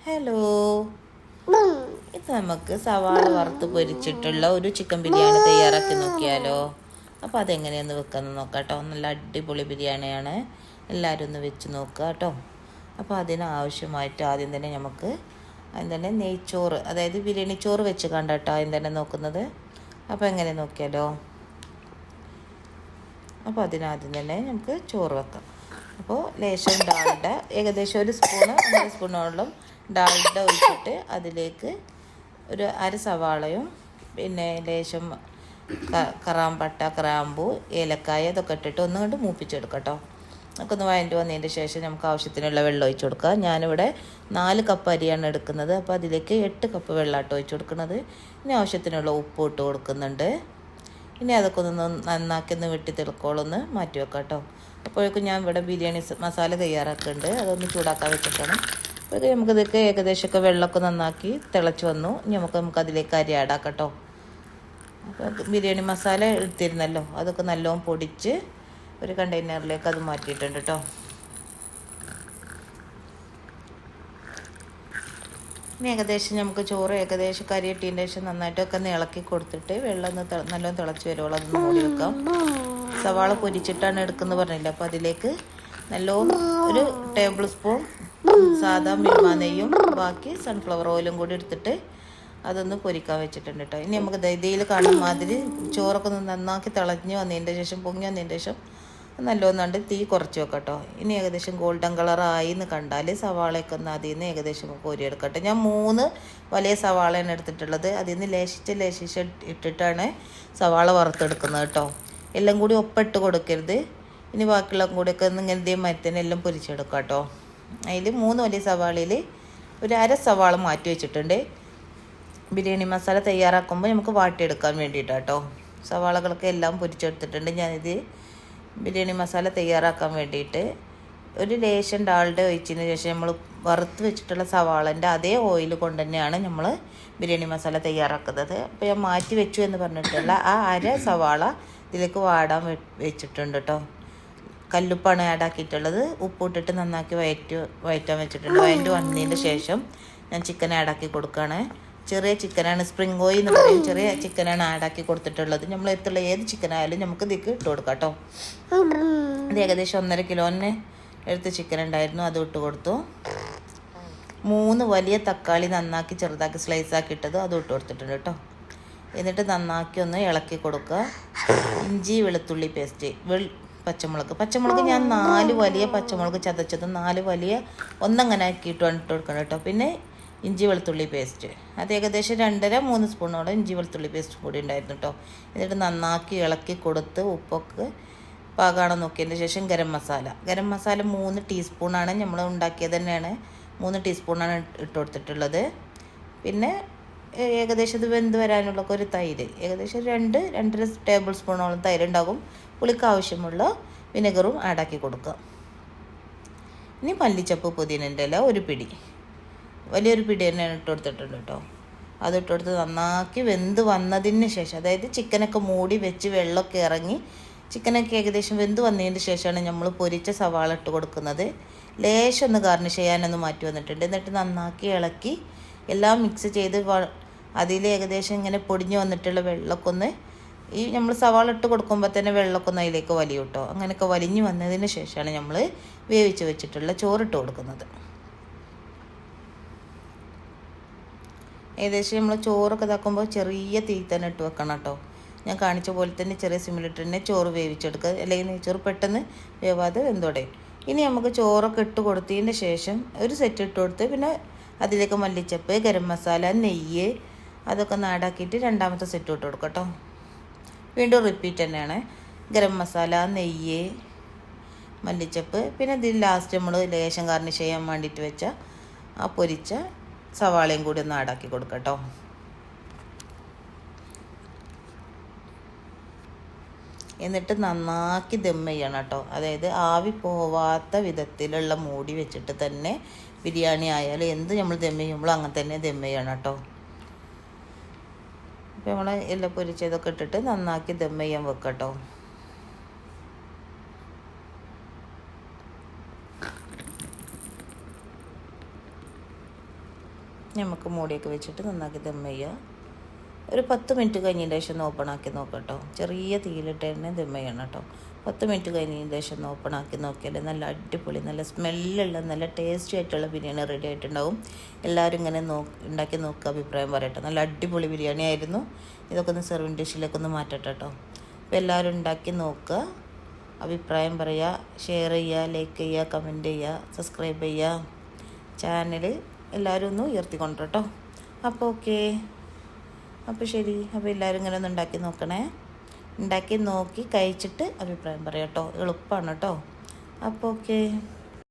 Hello, ഇത് നമുക്ക് സവാള വറുത്ത് പൊരിച്ചിട്ടുള്ള ഒരു ചിക്കൻ ബിരിയാണി തയ്യാറാക്കി നോക്കിയാലോ. അപ്പോൾ അതെങ്ങനെയൊന്ന് വെക്കാമെന്ന് നോക്കാം കേട്ടോ. നല്ല അടിപൊളി ബിരിയാണിയാണ്, എല്ലാവരും ഒന്ന് വെച്ച് നോക്കുക കേട്ടോ. അപ്പോൾ അതിനാവശ്യമായിട്ട് ആദ്യം തന്നെ നെയ്ച്ചോറ്, അതായത് ബിരിയാണി ചോറ് വെച്ച് കണ്ടോ ആദ്യം തന്നെ നോക്കുന്നത്. അപ്പോൾ എങ്ങനെ നോക്കിയാലോ. അപ്പോൾ അതിനാദ്യം തന്നെ നമുക്ക് ചോറ് വെക്കാം. അപ്പോൾ ലേശം ഡാൽഡ, ഏകദേശം 1 സ്പൂണോളം ഡാൽഡ ഒഴിച്ചിട്ട് അതിലേക്ക് ഒരു അര സവാളയും പിന്നെ ലേശം കറാമ്പട്ട, ഗ്രാമ്പു, ഏലക്കായ ഇതൊക്കെ ഇട്ടിട്ട് ഒന്നുകൊണ്ട് മൂപ്പിച്ചെടുക്കാം കേട്ടോ. നമുക്ക് ഒന്ന് വഴണ്ടി വന്നതിൻ്റെ ശേഷം നമുക്ക് ആവശ്യത്തിനുള്ള വെള്ളം ഒഴിച്ച് കൊടുക്കാം. ഞാനിവിടെ 4 കപ്പ് അരിയാണ് എടുക്കുന്നത്. അപ്പോൾ അതിലേക്ക് 8 കപ്പ് വെള്ളമാട്ടോ ഒഴിച്ച് കൊടുക്കുന്നത്. ഇനി ആവശ്യത്തിനുള്ള ഉപ്പ് ഇട്ട് കൊടുക്കുന്നുണ്ട്. ഇനി അതൊക്കെ ഒന്ന് നന്നാക്കി വെട്ടി തിളക്കോളൊന്ന് മാറ്റി വെക്കാം കേട്ടോ. അപ്പോഴേക്കും ഞാൻ ഇവിടെ ബിരിയാണി മസാല തയ്യാറാക്കുന്നുണ്ട്, അതൊന്ന് ചൂടാക്കാൻ വെച്ചിട്ടാണ്. അപ്പോൾ നമുക്കിതൊക്കെ ഏകദേശമൊക്കെ വെള്ളമൊക്കെ നന്നാക്കി തിളച്ച് വന്നു. ഇനി നമുക്ക് അതിലേക്ക് അരി ആഡാക്കാം കേട്ടോ. അപ്പോൾ ബിരിയാണി മസാല എടുത്തിരുന്നല്ലോ, അതൊക്കെ നല്ലോണം പൊടിച്ച് ഒരു കണ്ടെയ്നറിലേക്ക് അത് മാറ്റിയിട്ടുണ്ട് കേട്ടോ. ഇനി ഏകദേശം നമുക്ക് ചോറ് ഏകദേശം കരി ഇട്ടതിൻ്റെ ശേഷം നന്നായിട്ടൊക്കെ ഒന്ന് ഇളക്കി കൊടുത്തിട്ട് വെള്ളം ഒന്ന് നല്ലോണം തിളച്ച് വരുവോളം അതൊന്ന് മൂടി വെക്കാം. സവാള പൊരിച്ചിട്ടാണ് എടുക്കുന്നത് പറഞ്ഞില്ല. അപ്പോൾ അതിലേക്ക് നല്ലോണം 1 ടേബിൾ സ്പൂൺ സാധാ മിൽമ നെയ്യും ബാക്കി സൺഫ്ലവർ ഓയിലും കൂടി എടുത്തിട്ട് അതൊന്ന് പൊരിക്കാൻ വെച്ചിട്ടുണ്ട് കേട്ടോ. ഇനി നമുക്ക് ഇതിൽ കാണുന്ന മാതിരി ചോറൊക്കെ ഒന്ന് നന്നാക്കി തിളഞ്ഞ് വന്നതിൻ്റെ ശേഷം, പൊങ്ങി വന്നതിൻ്റെ ശേഷം നല്ലോന്നുണ്ട് തീ കുറച്ച് വെക്കാം കേട്ടോ. ഇനി ഏകദേശം ഗോൾഡൻ കളറായി എന്ന് കണ്ടാൽ സവാളയൊക്കെ ഒന്ന് അതിൽ നിന്ന് ഏകദേശം കോരിയെടുക്കട്ടെ. ഞാൻ 3 വലിയ സവാളയാണ് എടുത്തിട്ടുള്ളത്. അതിൽ നിന്ന് ലേശിച്ച് ഇട്ടിട്ടാണ് സവാള വറുത്തെടുക്കുന്നത് കേട്ടോ. എല്ലാം കൂടി ഒപ്പിട്ട് കൊടുക്കരുത്. ഇനി ബാക്കിയുള്ള കൂടിയൊക്കെ ഒന്ന് ഇങ്ങനെ ഇതേ മരത്തിന് എല്ലാം പൊരിച്ചെടുക്കാം കേട്ടോ. അതിൽ 3 വലിയ സവാളയിൽ ഒരു അര സവാള മാറ്റി വെച്ചിട്ടുണ്ട്. ബിരിയാണി മസാല തയ്യാറാക്കുമ്പോൾ നമുക്ക് വാട്ടിയെടുക്കാൻ വേണ്ടിയിട്ടാണ് കേട്ടോ. സവാളകളൊക്കെ എല്ലാം പൊരിച്ചെടുത്തിട്ടുണ്ട്. ഞാനിത് ബിരിയാണി മസാല തയ്യാറാക്കാൻ വേണ്ടിയിട്ട് ഒരു ലേശം ഡാൽഡ ഒഴിച്ചതിന് ശേഷം നമ്മൾ വറുത്ത് വെച്ചിട്ടുള്ള സവാളൻ്റെ അതേ ഓയിൽ കൊണ്ട് തന്നെയാണ് നമ്മൾ ബിരിയാണി മസാല തയ്യാറാക്കുന്നത്. അപ്പോൾ ഞാൻ മാറ്റി വെച്ചു എന്ന് പറഞ്ഞിട്ടുള്ള ആ അര സവാള ഇതിലേക്ക് വാടാൻ വെച്ചിട്ടുണ്ട് കേട്ടോ. കല്ലുപ്പാണ് ആഡാക്കിയിട്ടുള്ളത്. ഉപ്പിട്ടിട്ട് നന്നാക്കി വയറ്റാൻ വെച്ചിട്ടുണ്ട്. വഴറ്റി വന്നതിൻ്റെ ശേഷം ഞാൻ ചിക്കൻ ആഡാക്കി കൊടുക്കുകയാണ്. ചെറിയ ചിക്കനാണ്, സ്പ്രിംഗ് ഓയിൽ എന്ന് പറയും. ചെറിയ ചിക്കനാണ് ആഡാക്കി കൊടുത്തിട്ടുള്ളത്. നമ്മൾ എത്തുള്ള ഏത് ചിക്കനായാലും നമുക്ക് ഇതിലേക്ക് ഇട്ട് കൊടുക്കാം കേട്ടോ. ഇത് ഏകദേശം 1.5 കിലോന് എടുത്ത് ചിക്കൻ ഉണ്ടായിരുന്നു, അത് ഇട്ട് കൊടുത്തു. 3 വലിയ തക്കാളി നന്നാക്കി ചെറുതാക്കി സ്ലൈസാക്കി ഇട്ടത് അത് ഇട്ട് കൊടുത്തിട്ടുണ്ട് കേട്ടോ. എന്നിട്ട് നന്നാക്കി ഒന്ന് ഇളക്കി കൊടുക്കുക. ഇഞ്ചി വെളുത്തുള്ളി പേസ്റ്റ്, പച്ചമുളക് ഞാൻ 4 വലിയ പച്ചമുളക് ചതച്ചത് 4 വലിയ ഒന്നങ്ങനെ ആക്കിയിട്ട് ഇട്ട് കൊടുക്കണം കേട്ടോ. പിന്നെ ഇഞ്ചി വെളുത്തുള്ളി പേസ്റ്റ്, അത് ഏകദേശം 2.5-3 സ്പൂണോളം ഇഞ്ചി വെളുത്തുള്ളി പേസ്റ്റ് കൂടി ഉണ്ടായിരുന്നു കേട്ടോ. എന്നിട്ട് നന്നാക്കി ഇളക്കി കൊടുത്ത് ഉപ്പൊക്കെ പാകാണോ നോക്കിയതിന് ശേഷം ഗരം മസാല 3 ടീസ്പൂണാണ് നമ്മൾ ഉണ്ടാക്കിയത് തന്നെയാണ്. 3 ടീസ്പൂണാണ് ഇട്ട് കൊടുത്തിട്ടുള്ളത്. പിന്നെ ഏകദേശം ഇത് വെന്ത് വരാനുള്ള ഒരു തൈര്, ഏകദേശം 2-2.5 ടേബിൾ സ്പൂണോളം തൈര് ഉണ്ടാകും. പുളിക്ക് ആവശ്യമുള്ള വിനെഗറും ആഡാക്കി കൊടുക്കുക. ഇനി മല്ലിച്ചപ്പ് പുതിനൻ്റെ ഇല 1 പിടി, വലിയൊരു പിടി തന്നെയാണ് ഇട്ട് കൊടുത്തിട്ടുണ്ട് കേട്ടോ. അത് ഇട്ട് കൊടുത്ത് നന്നാക്കി വെന്ത് വന്നതിന് ശേഷം, അതായത് ചിക്കനൊക്കെ മൂടി വെച്ച് വെള്ളമൊക്കെ ഇറങ്ങി ചിക്കനൊക്കെ ഏകദേശം വെന്ത് വന്നതിന് ശേഷമാണ് നമ്മൾ പൊരിച്ച സവാള ഇട്ട് കൊടുക്കുന്നത്. ലേശം ഒന്ന് ഗാർണിഷ് ചെയ്യാനൊന്ന് മാറ്റി വന്നിട്ടുണ്ട്. എന്നിട്ട് നന്നാക്കി ഇളക്കി എല്ലാം മിക്സ് ചെയ്ത് അതിൽ ഏകദേശം ഇങ്ങനെ പൊടിഞ്ഞ് വന്നിട്ടുള്ള വെള്ളമൊക്കെ ഒന്ന് ഈ നമ്മൾ സവാള ഇട്ട് കൊടുക്കുമ്പോൾ തന്നെ വെള്ളമൊക്കെ ഒന്ന് അതിലേക്ക് വലിയും കേട്ടോ. അങ്ങനെയൊക്കെ വലിഞ്ഞ് വന്നതിന് ശേഷമാണ് നമ്മൾ വേവിച്ച് വെച്ചിട്ടുള്ള ചോറിട്ട് കൊടുക്കുന്നത്. ഏകദേശം നമ്മൾ ചോറൊക്കെ ഇതാക്കുമ്പോൾ ചെറിയ തീ തന്നെ ഇട്ട് വെക്കണം കേട്ടോ. ഞാൻ കാണിച്ച പോലെ തന്നെ ചെറിയ സിമ്മിലിട്ട് തന്നെ ചോറ് വേവിച്ചെടുക്കുക, അല്ലെങ്കിൽ നെയ്ച്ചോറ് പെട്ടെന്ന് വേവാതെ വെന്തോടെ. ഇനി നമുക്ക് ചോറൊക്കെ ഇട്ട് കൊടുത്തതിന് ശേഷം ഒരു സെറ്റ് ഇട്ട് കൊടുത്ത് പിന്നെ അതിലേക്ക് മല്ലിച്ചപ്പ്, ഗരം മസാല, നെയ്യ് അതൊക്കെ നാടാക്കിയിട്ട് രണ്ടാമത്തെ സെറ്റ് ഇട്ട് കൊടുക്കാം കേട്ടോ. വീണ്ടും റിപ്പീറ്റ് തന്നെയാണ്. ഗരം മസാല, നെയ്യ്, മല്ലിച്ചപ്പ്, പിന്നെ ഇതിൽ ലാസ്റ്റ് നമ്മൾ ലേശം ഗാർണിഷ് ചെയ്യാൻ വേണ്ടിയിട്ട് വെച്ച ആ പൊരിച്ച സവാളയും കൂടി ഒന്ന് ആഡാക്കി കൊടുക്കാം കേട്ടോ. എന്നിട്ട് നന്നാക്കി ദം ചെയ്യണം കേട്ടോ. അതായത് ആവി പോവാത്ത വിധത്തിലുള്ള മൂടി വെച്ചിട്ട് തന്നെ ബിരിയാണി ആയാലും എന്ത് നമ്മൾ ദം ചെയ്യുമ്പോഴും അങ്ങനെ തന്നെ ദം ചെയ്യണം കേട്ടോ. അപ്പോൾ നമ്മൾ എല്ലാം പൊരിച്ചതൊക്കെ ഇട്ടിട്ട് നന്നാക്കി ദം ചെയ്യാൻ വെക്കാം കേട്ടോ. നമുക്ക് മൂടിയൊക്കെ വെച്ചിട്ട് നന്നാക്കി ദം ചെയ്യുക. ഒരു 10 മിനിറ്റ് കഴിഞ്ഞതിന് ശേഷം ഒന്ന് ഓപ്പൺ ആക്കി നോക്കാം കേട്ടോ. ചെറിയ തീയിലിട്ട് തന്നെ ദം ചെയ്യണം കേട്ടോ. 10 മിനിറ്റ് കഴിഞ്ഞതിന് ശേഷം ഒന്ന് ഓപ്പൺ ആക്കി നോക്കിയാൽ നല്ല അടിപൊളി, നല്ല സ്മെല്ലുള്ള, നല്ല ടേസ്റ്റി ആയിട്ടുള്ള ബിരിയാണി റെഡി ആയിട്ടുണ്ടാവും. എല്ലാവരും ഇങ്ങനെ ഉണ്ടാക്കി നോക്കുക, അഭിപ്രായം പറയട്ടെ. നല്ല അടിപൊളി ബിരിയാണി ആയിരുന്നു. ഇതൊക്കെ ഒന്ന് സെർവിങ് ഡിഷിലേക്ക് ഒന്ന് മാറ്റട്ടെ കേട്ടോ. അപ്പോൾ എല്ലാവരും ഉണ്ടാക്കി നോക്കുക, അഭിപ്രായം പറയുക, ഷെയർ ചെയ്യുക, ലൈക്ക് ചെയ്യുക, കമൻറ്റ് ചെയ്യുക, സബ്സ്ക്രൈബ് ചെയ്യുക. ചാനൽ എല്ലാവരും ഒന്ന് ഉയർത്തിക്കൊണ്ടു കേട്ടോ. അപ്പോൾ ഓക്കെ, അപ്പോൾ ശരി. അപ്പോൾ എല്ലാവരും ഇങ്ങനെ ഒന്ന് ഉണ്ടാക്കി നോക്കണേ. ഉണ്ടാക്കി നോക്കി കഴിച്ചിട്ട് അഭിപ്രായം പറയാം കേട്ടോ. എളുപ്പമാണ് കേട്ടോ. അപ്പോൾ ഓക്കെ.